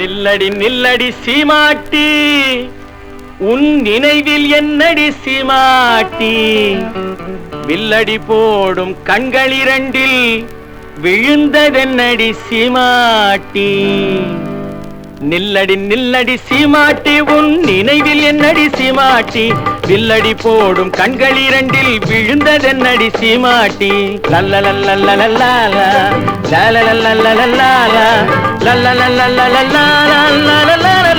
நில்லடி நில்லடி சீமாட்டி, உன் நினைவில் என்னடி சீமாட்டி, வில்லடி போடும் கண்கள் இரண்டில் விழுந்ததென்னடி சீமாட்டி. நில்லடி நில்லடி சீமாட்டி, உன் நினைவில் என்னடி சீமாட்டி, வில்லடி போடும் கண்கள் இரண்டில் விழுந்ததென்னடி சீமாட்டி. லல்லலல்லல்லலல்லா லல்லலல்லல்லல்லா லல்லலல்லல்லல்லா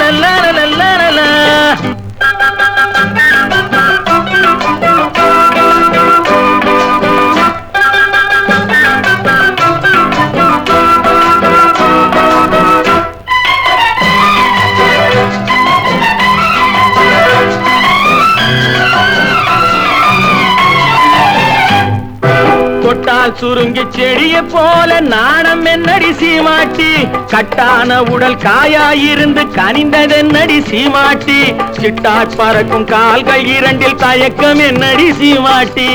லல்லலல்லல்லல்லா. தொட்டால் சுருங்கி செடிய போல நாணம் என்னடி சீமாட்டி, கட்டான உடல் காயாயிருந்து கனிந்ததென்னடி சீமாட்டி, சிட்டாய் பறக்கும் கால்கள் இரண்டில் தயக்கம் என்னடி சீமாட்டி.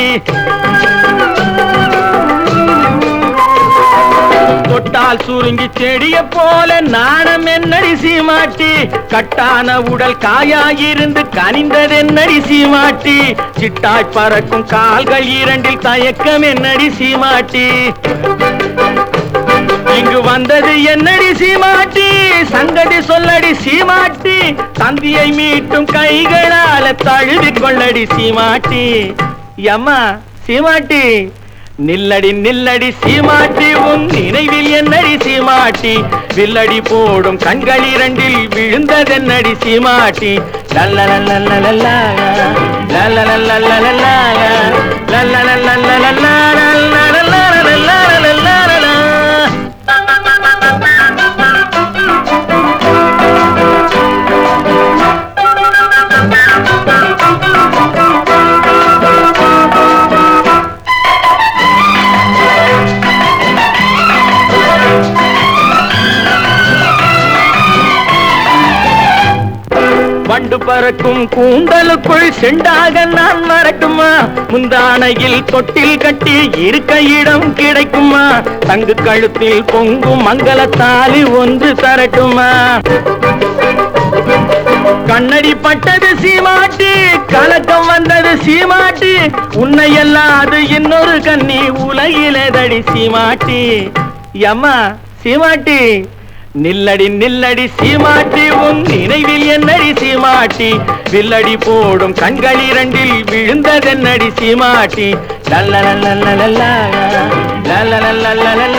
தொட்டால் சுருங்கி செடிய போல நாணம் என்னடி சீமாட்டி, கட்டான உடல் காயாயிருந்து கனிந்ததென்னடி சீமாட்டி, சிட்டாய் பறக்கும் கால்கள் இரண்டில் தயக்கம் என்னடி சீமாட்டி. இங்கு வந்தது என்னடி சீமாட்டி, சங்கதி சொல்லடி சீமாட்டி, தந்தியை மீட்டும் கைகளால தழுவி கொள்ளடி சீமாட்டி. அம்மா சீமாட்டி, நில்லடி நில்லடி சீமாட்டி, உன் நினைவில் என்னடி சீமாட்டி, வில்லடி போடும் கண்கள் இரண்டில் விழுந்ததென்னடி சீமாட்டி. லல்லலல்லல்லல்லா லல்லலல்லல்லல்லா லல்லலல்லல்லல்லா லல்லலல்லல்லல்லா. வண்டு பறக்கும் கூந்தலுக்குள் செண்டாக நான் வரட்டுமா, முந்தானையில் தொட்டில் கட்டி இருக்க இடம் கிடைக்குமா, தங்கு கழுத்தில் பொங்கும் மங்களத்தாலி ஒன்று தரட்டுமா. கண்ணடி பட்டது சீமாட்டி, கலக்கம் வந்தது சீமாட்டி, உன்னை அல்லாது இன்னொரு கண்ணி உலகிலேதடி சீமாட்டி. அம்மா சீமாட்டி, நில்லடி நில்லடி சீமாட்டி, உன் நினைவில் என்னடி சீமாட்டி, வில்லடி போடும் கண்கள் இரண்டில் விழுந்ததென்னடி சீமாட்டி. லல்லலல்லல்லல்லா லல்லலல்லல்லா